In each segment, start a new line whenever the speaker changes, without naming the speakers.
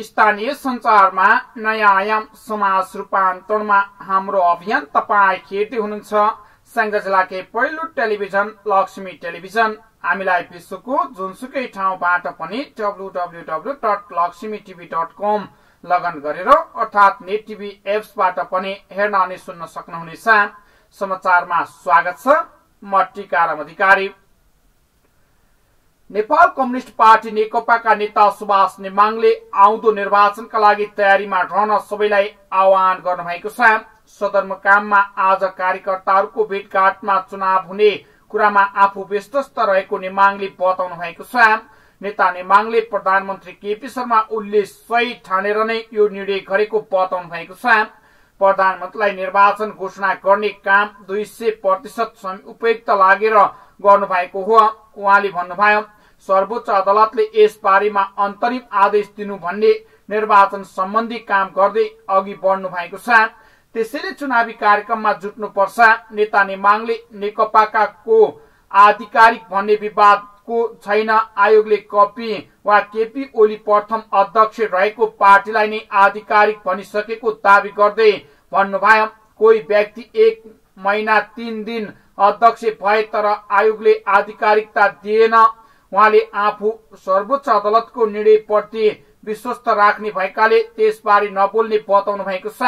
स्थानीय सञ्चारमा नयाँ आयाम समाज रूपान्तरणमा हाम्रो अभियान तपाई हेर्दै हुनुहुन्छ स्याङ्जा जिल्लाकै पहिलो टेलिभिजन लक्ष्मी टेलिभिजन। हामीलाई विश्वको जुनसुकै ठाउँबाट पनि www.lakshmitv.com लगन गरेर अर्थात नेट टिभी एप्सबाट पनि हेर्न अनि सुन्न सक्नुहुनेछ। समाचारमा स्वागत छ। म टीकाराम अधिकारी। नेपाल कम्युनिस्ट पार्टी नेकपाका नेता सुभाष नेमाङले आउँदो निर्वाचनका लागि तयारीमा रहन सबैलाई आह्वान गर्नुभएको छ। सदरमुकाममा आज कार्यकर्ताहरूको भेटघाटमा चुनाव हुने कुरामा आफू व्यस्त रहेको नेमाङले बताउनु भएको छ। नेता नेमाङले प्रधानमन्त्री केपी शर्मा ओलीले सही ठानेर नै यो निर्णय गरेको बताउनु भएको छ। प्रधानमन्त्रीलाई निर्वाचन घोषणा गर्ने काम 200% उपयुक्त लागेर गर्नुभएको हो। उहाँले भन्नुभयो, सर्वोच्च अदालतले यस बारेमा अन्तरिम आदेश दिनु भन्ने निर्वाचन सम्बन्धी काम गर्दै अघि बढ्नु भएको छ। त्यसैले चुनावी कार्यक्रममा जुट्नुपर्छ। नेता नेमाङले नेकपाका को आधिकारिक भन्ने विवादको छैन। आयोगले कपी वा केपी ओली प्रथम अध्यक्ष रहेको पार्टीलाई नै आधिकारिक भनिसकेको दावी गर्दै भन्नुभयो, कोही व्यक्ति 1 महिना 3 दिन अध्यक्ष भए तर आयोगले आधिकारिकता दिएन। उहाँले आफू सर्वोच्च अदालतको निर्णयप्रति विश्वस्त राख्ने भएकाले त्यसबारे नबोल्ने बताउनु भएको छ।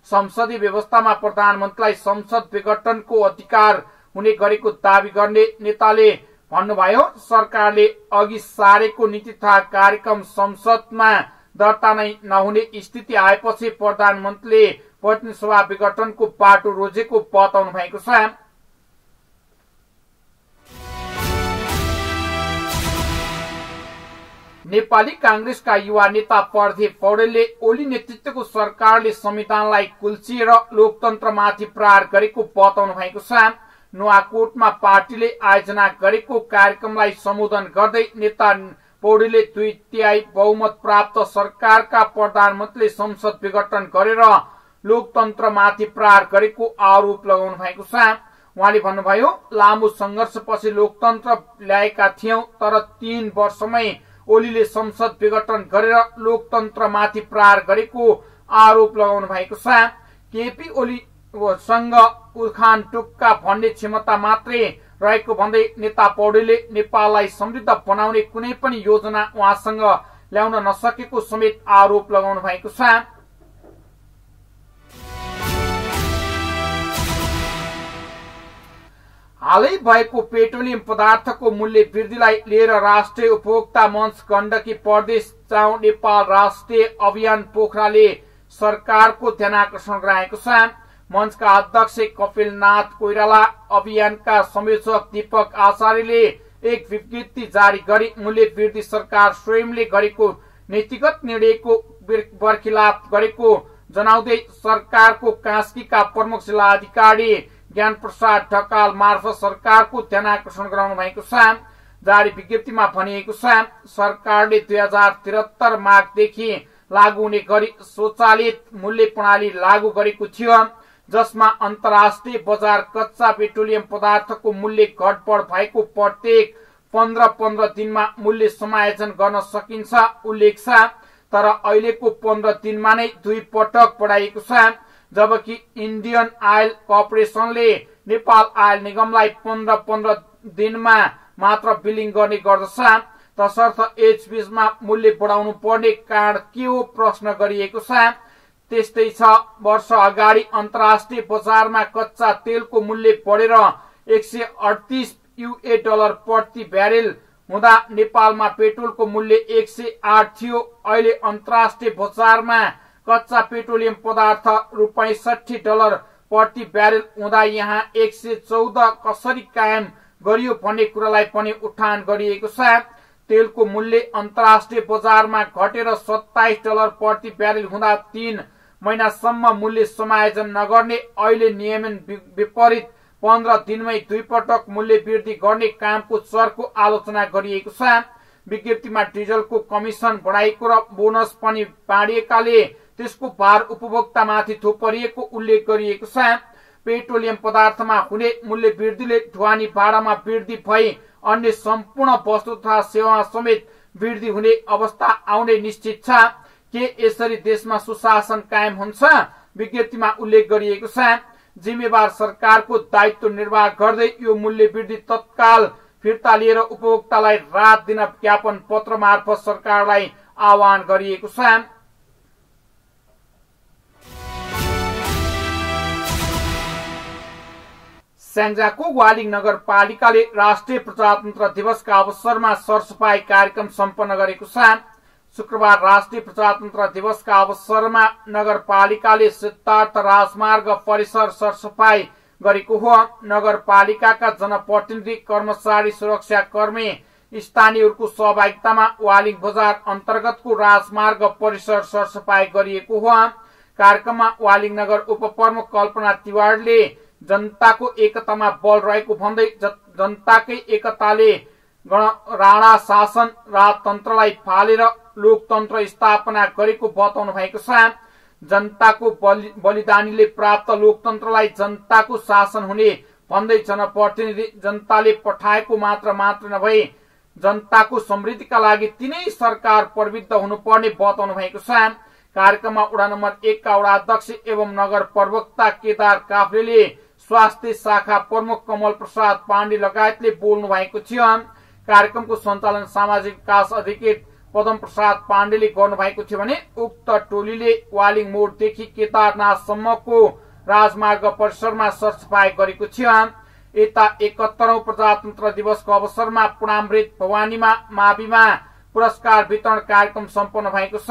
संसदीय व्यवस्थामा प्रधानमन्त्रीलाई संसद विघटनको अधिकार हुने गरेको दावी गर्ने नेताले भन्नुभयो, सरकारले अघि सारेको नीति तथा कार्यक्रम संसदमा दर्ता नै नहुने स्थिति आएपछि प्रधानमन्त्रीले प्रतिनिधि सभा विघटनको बाटो रोजेको बताउनु भएको छ। नेपाली कांग्रेसका युवा नेता प्रदीप पौडेलले ओली नेतृत्वको सरकारले संविधानलाई कुल्चिएर लोकतन्त्रमाथि प्रहार गरेको बताउनु भएको छ। नुवाकोटमा पार्टीले आयोजना गरेको कार्यक्रमलाई सम्बोधन गर्दै नेता पौडेलले 2/3 बहुमत प्राप्त सरकारका प्रधानमन्त्रीले संसद विघटन गरेर लोकतन्त्रमाथि प्रहार गरेको आरोप लगाउनु भएको छ। उहाँले भन्नुभयो, लामो संघर्षपछि लोकतन्त्र ल्याएका थियौं तर 3 वर्षमै ओलीले संसद विघटन गरेर लोकतन्त्रमाथि प्रहार गरेको आरोप लगाउनु भएको छ। केपी ओलीसँग उखान टुक्का भन्ने क्षमता मात्रै रहेको भन्दै नेता पौडेलले नेपाललाई समृद्ध बनाउने कुनै पनि योजना उहाँसँग ल्याउन नसकेको समेत आरोप लगाउनु भएको छ। हालै भएको पेट्रोलियम पदार्थको मूल्य वृद्धिलाई लिएर राष्ट्रिय उपभोक्ता मञ्च गण्डकी प्रदेश चाउ नेपाल राष्ट्रिय अभियान पोखराले सरकारको ध्यानाकर्षण गराएको छ। मञ्चका अध्यक्ष कपिलनाथ कोइराला, अभियानका संयोजक दीपक आचार्यले एक विज्ञप्ति जारी गरी मूल्य वृद्धि सरकार स्वयंले गरेको नीतिगत निर्णयको बर्खिलाफ गरेको जनाउँदै सरकारको कास्कीका प्रमुख जिल्लाधिकारी ज्ञान प्रसाद ढकाल मार्फत सरकारको ध्यानाकर्षण गराउनु भएको छ। जारी विज्ञप्तिमा भनिएको छ, सरकारले 2073 माघदेखि लागू हुने गरी स्वचालित मूल्य प्रणाली लागू गरेको थियो, जसमा अन्तर्राष्ट्रिय बजार कच्चा पेट्रोलियम पदार्थको मूल्य घटबढ भएको प्रत्येक 15 दिनमा मूल्य समायोजन गर्न सकिन्छ उल्लेख छ। तर अहिलेको 15 दिनमा नै 2 पटक बढाइएको छ। जबकि इन्डियन आयल कर्पोरेसनले नेपाल आयल निगमलाई 15 दिनमा मात्र बिलिङ गर्ने गर्दछ। तसर्थ एचबीमा मूल्य बढाउनु पर्ने कारण के हो प्रश्न गरिएको छ। त्यस्तै 6 वर्ष अगाडि अन्तर्राष्ट्रिय बजारमा कच्चा तेलको मूल्य बढेर $138 प्रति ब्यारेल हुँदा नेपालमा पेट्रोलको मूल्य 108 थियो। अहिले अन्तर्राष्ट्रिय बजारमा कच्चा पेट्रोलियम पदार्थ $65 प्रति ब्यारेल हुँदा यहाँ 114 कसरी कायम गरियो भन्ने कुरालाई पनि उठान गरिएको छ। तेलको मूल्य अन्तर्राष्ट्रिय बजारमा घटेर $27 प्रति ब्यारेल हुँदा 3 महिनासम्म मूल्य समायोजन नगर्ने, अहिले नियमन विपरीत 15 दिनमै 2 पटक मूल्य वृद्धि गर्ने कामको चर्को आलोचना गरिएको छ। विज्ञप्तिमा डिजलको कमिसन बढाइएको र बोनस पनि बाँडिएकाले त्यसको भार उपभोक्तामाथि थोपरिएको उल्लेख गरिएको छ। पेट्रोलियम पदार्थमा हुने मूल्य वृद्धिले ढुवानी भाडामा वृद्धि भई अन्य सम्पूर्ण वस्तु तथा सेवा समेत वृद्धि हुने अवस्था आउने निश्चित छ। के यसरी देशमा सुशासन कायम हुन्छ? विज्ञप्तिमा उल्लेख गरिएको छ। जिम्मेवार सरकारको दायित्व निर्वाह गर्दै यो मूल्य वृद्धि तत्काल फिर्ता लिएर उपभोक्तालाई राहत दिन ज्ञापन पत्र मार्फत सरकारलाई आह्वान गरिएको छ। स्याङ्जाको वालिङ नगरपालिकाले राष्ट्रिय प्रजातन्त्र दिवसका अवसरमा सरसफाई कार्यक्रम सम्पन्न गरेको छ। शुक्रबार राष्ट्रिय प्रजातन्त्र दिवसका अवसरमा नगरपालिकाले सिद्धार्थ राजमार्ग परिसर सरसफाई गरेको हो। नगरपालिकाका जनप्रतिनिधि, कर्मचारी, सुरक्षाकर्मी, स्थानीयहरूको सहभागितामा वालिङ बजार अन्तर्गतको राजमार्ग परिसर सरसफाई गरिएको हो। कार्यक्रममा वालिङ नगर उपप्रमुख कल्पना तिवारीले जनताको एकतामा बल रहेको भन्दै जनताकै एकताले राणा शासन राजतन्त्रलाई फालेर लोकतन्त्र स्थापना गरेको बताउनु भएको छ। जनताको बलिदानीले प्राप्त लोकतन्त्रलाई जनताको शासन हुने भन्दै जनप्रतिनिधि जनताले पठाएको मात्र नभई जनताको समृद्धिका लागि तिनै सरकार प्रवृत्त हुनुपर्ने बताउनु भएको छ। कार्यक्रममा वडा नम्बर 1 का वडा अध्यक्ष एवं नगर प्रवक्ता केदार काफ्रेले, स्वास्थ्य शाखा प्रमुख कमल प्रसाद पाण्डे लगायतले बोल्नु भएको थियो। कार्यक्रमको सञ्चालन सामाजिक विकास अधिकृत पदम प्रसाद पाण्डेले गर्नुभएको थियो भने उक्त टोलीले वालिङ मोडदेखि केदारनाथसम्मको राजमार्ग परिसरमा सरसफाई गरेको थियो। यता 71औं प्रजातन्त्र दिवसको अवसरमा पुणामृत भवानीमा माविमा पुरस्कार वितरण कार्यक्रम सम्पन्न भएको छ।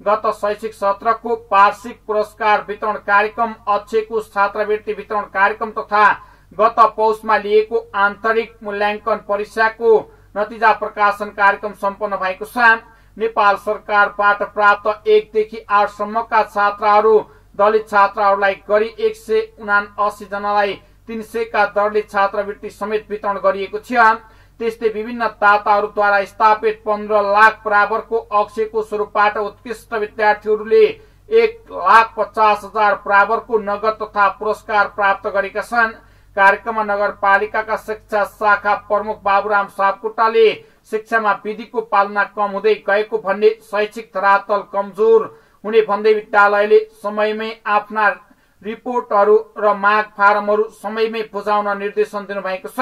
गत शैक्षिक सत्रको वार्षिक पुरस्कार वितरण कार्यक्रम, अक्षयको छात्रवृत्ति वितरण कार्यक्रम तथा गत पौषमा लिएको आन्तरिक मूल्याङ्कन परीक्षाको नतिजा प्रकाशन कार्यक्रम सम्पन्न भएको छ। नेपाल सरकारबाट प्राप्त 1 देखि 8 सम्मका छात्राहरू दलित छात्राहरूलाई गरी 179 जनालाई 300 का दरले छात्रवृत्ति समेत वितरण गरिएको थियो। त्यस्तै विभिन्न दाताहरूद्वारा स्थापित 15 लाख बराबरको अक्षयको स्वरूपबाट उत्कृष्ट विद्यार्थीहरूले 1,50,000 बराबरको नगद तथा पुरस्कार प्राप्त गरेका छन्। कार्यक्रममा नगरपालिकाका शिक्षा शाखा प्रमुख बाबुराम सापकोटाले शिक्षामा विधिको पालना कम हुँदै गएको भन्ने, शैक्षिक धरातल कमजोर हुने भन्दै विद्यालयले समयमै आफ्ना रिपोर्टहरू र माग फारमहरू समयमै बुझाउन निर्देशन दिनुभएको छ।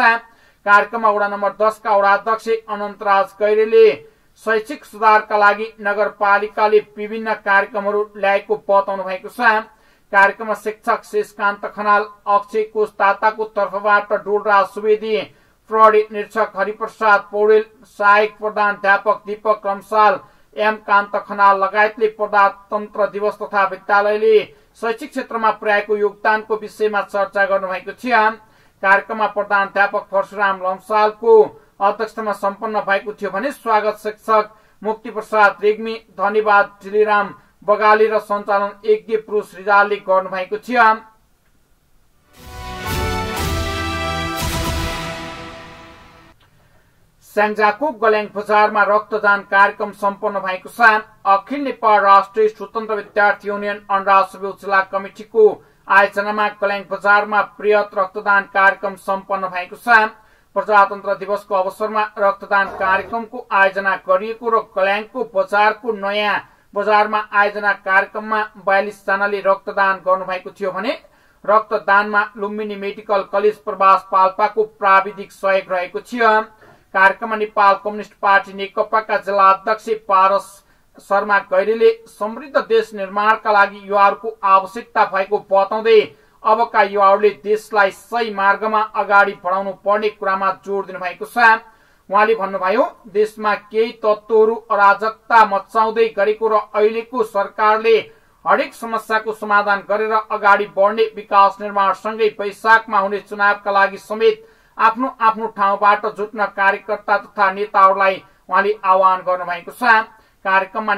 कार्यक्रममा वडा नम्बर 10 का वडा अध्यक्ष अनन्तराज गैरेले शैक्षिक सुधारका लागि नगरपालिकाले विभिन्न कार्यक्रमहरू ल्याएको बताउनु भएको छ। कार्यक्रममा शिक्षक शेषकान्त खनाल, अक्षय कोषदाताको तर्फबाट डोलराज सुवेदी, प्रहरी निरीक्षक हरिप्रसाद पौडेल, सहायक प्रधानाध्यापक दीपक रम्साल, एम कान्त खनाल लगायतले प्रजातन्त्र दिवस तथा विद्यालयले शैक्षिक क्षेत्रमा पुर्याएको योगदानको विषयमा चर्चा गर्नुभएको थियो। कार्यक्रममा प्रधानाध्यापक परशुराम लम्सालको अध्यक्षतामा सम्पन्न भएको थियो भने स्वागत शिक्षक मुक्ति प्रसाद रेग्मी, धन्यवाद ढिलिराम बगाली र सञ्चालन यज्ञ पुरुष रिजालले गर्नुभएको थियो। स्याङ्जाको गल्याङ बजारमा रक्तदान कार्यक्रम सम्पन्न भएको छ। अखिल नेपाल राष्ट्रिय स्वतन्त्र विद्यार्थी युनियन अन्डासबेउ जिल्ला कमिटिको आयोजनामा गल्याङ बजारमा बृहत रक्तदान कार्यक्रम सम्पन्न भएको छ। प्रजातन्त्र दिवसको अवसरमा रक्तदान कार्यक्रमको आयोजना गरिएको र गल्याङको बजारको नयाँ बजारमा आयोजना कार्यक्रममा 42 जनाले रक्तदान गर्नुभएको थियो भने रक्तदानमा लुम्बिनी मेडिकल कलेज प्रवास पाल्पाको प्राविधिक सहयोग रहेको थियो। कार्यक्रममा नेपाल कम्युनिस्ट पार्टी नेकपाका जिल्ला अध्यक्ष पारस शर्मा गैरेले समृद्ध देश निर्माणका लागि युवाहरूको आवश्यकता भएको बताउँदै अबका युवाहरूले देशलाई सही मार्गमा अगाडि बढाउनु पर्ने कुरामा जोड दिनुभएको छ। उहाँले भन्नुभयो, देशमा केही तत्त्वहरू अराजकता मचाउँदै गरेको र अहिलेको सरकारले हरेक समस्याको समाधान गरेर अगाडि बढ्ने, विकास निर्माणसँगै वैशाखमा हुने चुनावका लागि समेत आफ्नो आफ्नो ठाउँबाट जुट्न कार्यकर्ता तथा नेताहरूलाई उहाँले आह्वान गर्नुभएको छ। कार्यक्रममा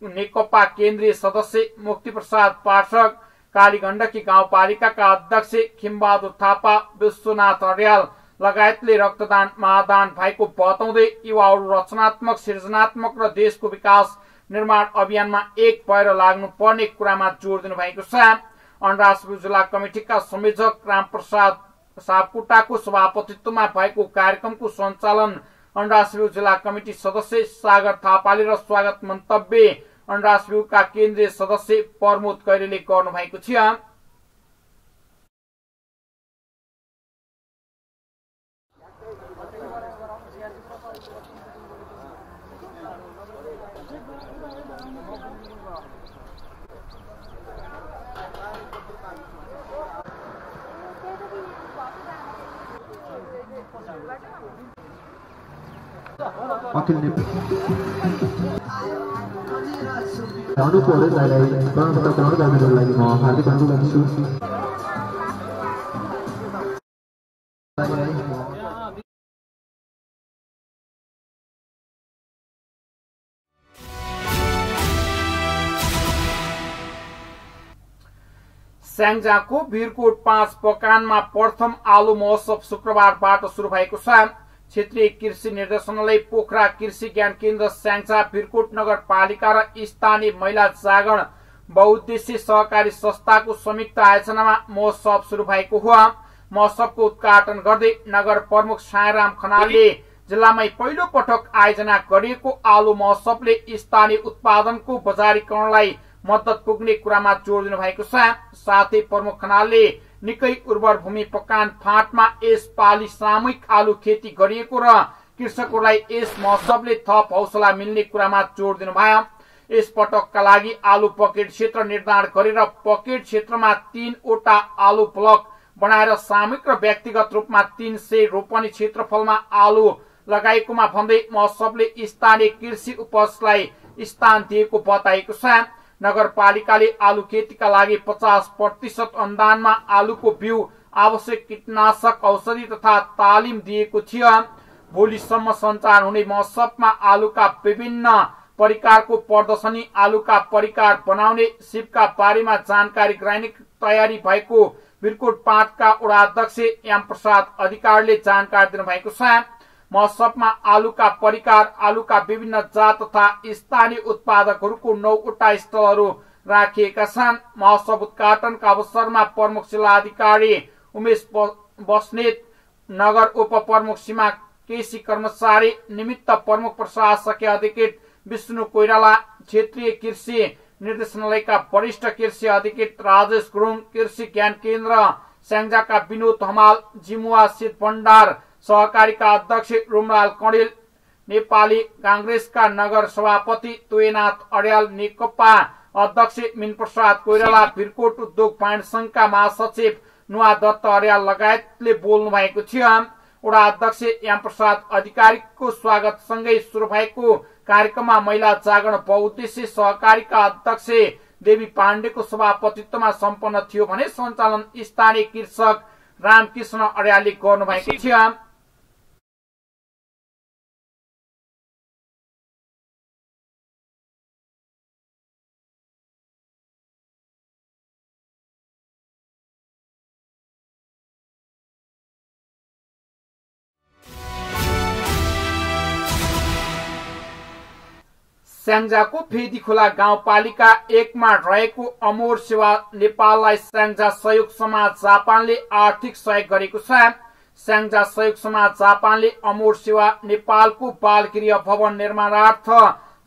नेकपा केन्द्रीय सदस्य मुक्ति प्रसाद पाठक, कालीगण्डकी गाउँपालिकाका अध्यक्ष खिमबहादुर थापा, विश्वनाथ अर्याल लगायतले रक्तदान महादान भएको बताउँदै युवाहरू रचनात्मक, सृजनात्मक र देशको विकास निर्माण अभियानमा एक भएर लाग्नु पर्ने कुरामा जोड दिनुभएको छ। अन्डासबेउ जिल्ला कमिटिका संयोजक रामप्रसाद सापकोटाको सभापतित्वमा भएको कार्यक्रमको सञ्चालन अन्डासबेउ जिल्ला कमिटी सदस्य सागर थापाले र स्वागत मन्तव्य अनराज ब्यूरोका केन्द्रीय सदस्य प्रमोद कैरेले गर्नुभएको थियो।
अखिल अनुपहरूलाई ग्रहण गर्नको लागि म हार्दिक अनुरोध गर्छु।
स्याङ्जाको भिरकोट 5 पकानमा प्रथम आलु महोत्सव शुक्रबारबाट शुरू भएको छ। क्षेत्रीय कृषि निर्देशनालय पोखरा कृषि ज्ञान केन्द्र स्याङ्जा भिरकोट नगरपालिका र स्थानीय महिला जागरण बहुउद्देश्य सहकारी संस्थाको संयुक्त आयोजनामा महोत्सव शुरू भएको हो। महोत्सवको उद्घाटन गर्दै नगर प्रमुख सायराम खनालले जिल्लामै पहिलो पटक आयोजना गरिएको आलु महोत्सवले स्थानीय उत्पादनको बजारीकरणलाई मद्दत पुग्ने कुरामा जोड दिनु भएको छ। साथै प्रमुख खनालले निकै उर्वर भूमि पकान फाँटमा यस पाली सामूहिक आलु खेती गरिएको र कृषकहरूलाई यस महोत्सवले थप हौसला मिल्ने कुरामा जोड दिनुभयो। यस पटकका लागि आलु पकेट क्षेत्र निर्धारण गरेर पकेट क्षेत्रमा 3 वटा आलु ब्लक बनाएर सामूहिक र व्यक्तिगत रूपमा 300 रोपनी क्षेत्रफलमा आलु लगाएकोमा भन्दै महोत्सवले स्थानीय कृषि उपजलाई स्थान दिएको बताएको छ। नगरपालिकाले आलु खेतीका लागि 50% अनुदानमा आलुको बिउ आवश्यक कीटनाशक औषधि तथा तालिम दिएको थियो। भोलिसम्म सञ्चालन हुने महोत्सवमा आलुका विभिन्न परिकारको प्रदर्शनी, आलुका परिकार बनाउने, सिपका बारेमा जानकारी गराउने तयारी भएको भिरकोट 5 का वडा अध्यक्ष एम प्रसाद अधिकारीले जानकारी दिनुभएको छ। महोत्सवमा आलुका परिकार, आलुका विभिन्न जात तथा स्थानीय उत्पादकहरूको 9 वटा स्टलहरू राखिएका छन्। महोत्सव उद्घाटनका अवसरमा प्रमुख जिल्लाधिकारी उमेश बस्नेत, नगर उप प्रमुख सीमा केसी कर्मचारी, निमित्त प्रमुख प्रशासकीय अधिकृत विष्णु कोइराला, क्षेत्रीय कृषि निर्देशनालयका वरिष्ठ कृषि अधिकृत राजेश गुरुङ, कृषि ज्ञान केन्द्र स्याङ्जाका विनोद हमाल, जिमुवा शीत भण्डार सहकारीका अध्यक्ष रुमलाल कणेल, नेपाली कांग्रेसका नगर सभापति तोयनाथ अर्याल, नेकपा अध्यक्ष मिनप्रसाद कोइराला, भिरकोट उद्योग वाणिज्य संघका महासचिव नुवा दत्त अर्याल लगायतले बोल्नु भएको थियो। वडा अध्यक्ष एम प्रसाद अधिकारीको स्वागतसँगै शुरू भएको कार्यक्रममा महिला जागरण बहुउद्देश्य सहकारीका अध्यक्ष देवी पाण्डेको सभापतित्वमा सम्पन्न थियो भने सञ्चालन स्थानीय कृषक रामकृष्ण अर्यालले गर्नुभएको थियो। स्याङ्जाको फेदीखोला गाउँपालिका 1 मा रहेको अमोर सेवा नेपाललाई स्याङ्जा सहयोग समाज जापानले आर्थिक सहयोग गरेको छ। स्याङ्जा सहयोग समाज जापानले अमोर सेवा नेपालको बालगृह भवन निर्माणार्थ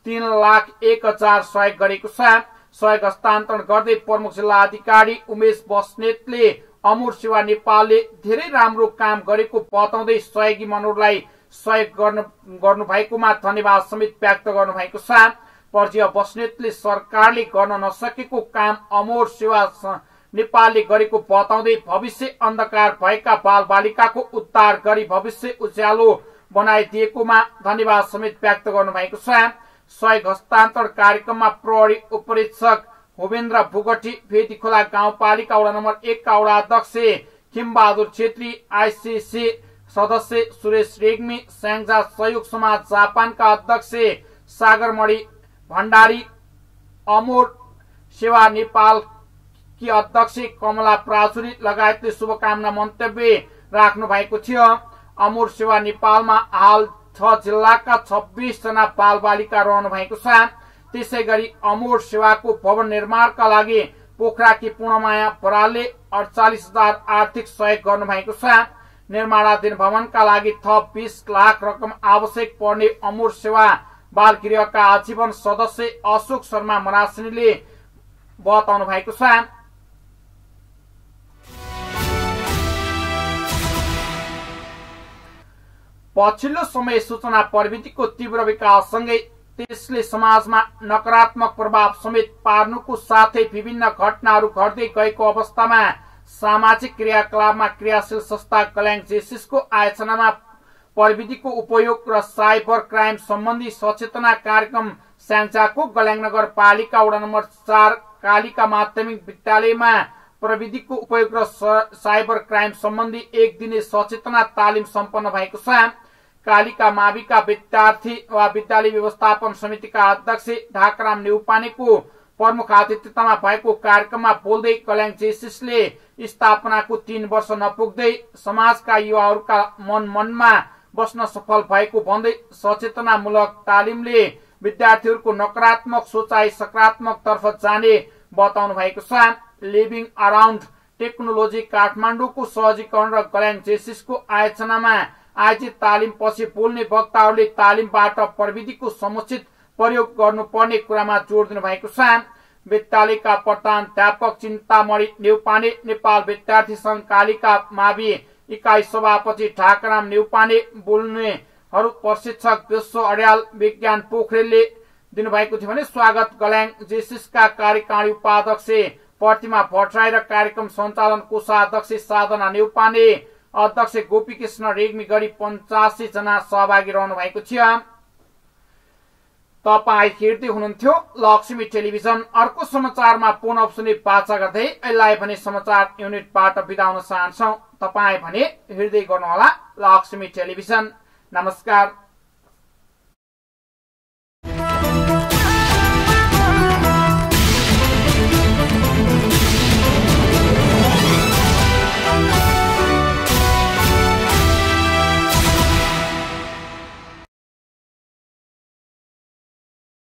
3,01,000 सहयोग गरेको छ। सहयोग हस्तान्तरण गर्दै प्रमुख जिल्लाधिकारी उमेश बस्नेतले अमोर सेवा नेपालले धेरै राम्रो काम गरेको बताउँदै सहयोगी मनोहरलाई सहयोग गर्नु भएकोमा धन्यवाद समेत व्यक्त गर्नु भएको छ। पर्जिया बस्नेतले सरकारले गर्न नसकेको काम अमोर सेवा नेपालले गरेको बताउँदै भविष्य अन्धकार भएका बालबालिकाको उद्धार गरी भविष्य उज्यालो बनाइदिएकोमा धन्यवाद समेत व्यक्त गर्नु भएको छ। सहयोग हस्तान्तरण कार्यक्रममा प्रहरी उपरीक्षक होवेन्द्र भुगटी, फेदीखोला गाउँपालिका वडा नम्बर 1 का वडा अध्यक्ष खिमबहादुर छेत्री, आईसीसी सदस्य सुरेश रेग्मी, स्याङ्जा सहयोग समाज जापानका अध्यक्ष सागरमणि भण्डारी, अमोर सेवा नेपालकी अध्यक्ष कमला प्राचुरी लगायतले शुभकामना मन्तव्य राख्नु भएको थियो। अमोर सेवा नेपालमा हाल 6 जिल्लाका 26 जना बालबालिका रहनु भएको छ। त्यसैगरी अमोर सेवाको भवन निर्माणका लागि पोखराकी पूर्णमाया बरालले 48,000 आर्थिक सहयोग गर्नु भएको छ। निर्माणाधीन भवनका लागि थप 20 लाख रकम आवश्यक पर्ने अमोर सेवा बाल गृहका आजीवन सदस्य अशोक शर्मा मरासिनीले बताउनु भएको छ। पछिल्लो समय सूचना प्रविधिको तीव्र विकाससँगै त्यसले समाजमा नकारात्मक प्रभाव समेत पार्नुको साथै विभिन्न घटनाहरू घट्दै गएको अवस्थामा सामाजिक क्रियाकलापमा क्रियाशील संस्था कल्याङ जेसिसको आयोजनामा प्रविधिको उपयोग र साइबर क्राइम सम्बन्धी सचेतना कार्यक्रम स्याङ्जाको गल्याङ नगरपालिका वडा नम्बर 4 कालिका माध्यमिक विद्यालयमा प्रविधिको उपयोग र साइबर क्राइम सम्बन्धी एक दिने सचेतना तालिम सम्पन्न भएको छ। कालिका माविका विद्यार्थी वा विद्यालय व्यवस्थापन समितिका अध्यक्ष ढाकराम नेउपानेको प्रमुख आतिथ्यतामा भएको कार्यक्रममा बोल्दै कल्याङ जेसिसले स्थापनाको 3 वर्ष नपुग्दै समाजका युवाहरूका मनमा बस्न सफल भएको भन्दै सचेतनामूलक तालिमले विद्यार्थीहरूको नकारात्मक सोचाइ सकारात्मक तर्फ जाने बताउनु भएको छ। लिभिङ अराउन्ड टेक्नोलोजी काठमाडौँको सहजीकरण र कल्याङ जेसिसको आयोजनामा आयोजित तालिम पछि बोल्ने वक्ताहरूले तालिमबाट प्रविधिको समुचित प्रयोग गर्नुपर्ने कुरामा जोड दिनु भएको छ। विद्यालयका प्रधानाध्यापक चिन्तामणि नेउपाने, नेपाल विद्यार्थी संघ कालिका मावि इकाई सभापति ढाकराम नेउपाने, बोल्नेहरू प्रशिक्षक विश्व अड्याल, विज्ञान पोखरेलले दिनुभएको थियो भने स्वागत कल्याङ जेसिसका कार्यकारिणी उपाध्यक्ष प्रतिमा भट्टराई र कार्यक्रम सञ्चालन कोषाध्यक्ष साधना नेउपाने, अध्यक्ष गोपीकृष्ण रेग्मी गरी 85 जना सहभागी रहनु भएको थियो। तपाई हेर्दै हुनुहुन्थ्यो लक्ष्मी टेलिभिजन। अर्को समाचारमा पुनः सुने बाचा गर्दै यसलाई भने समाचार युनिटबाट बिदा हुन चाहन्छौं। तपाई भने हेर्दै गर्नुहोला लक्ष्मी टेलिभिजन। नमस्कार।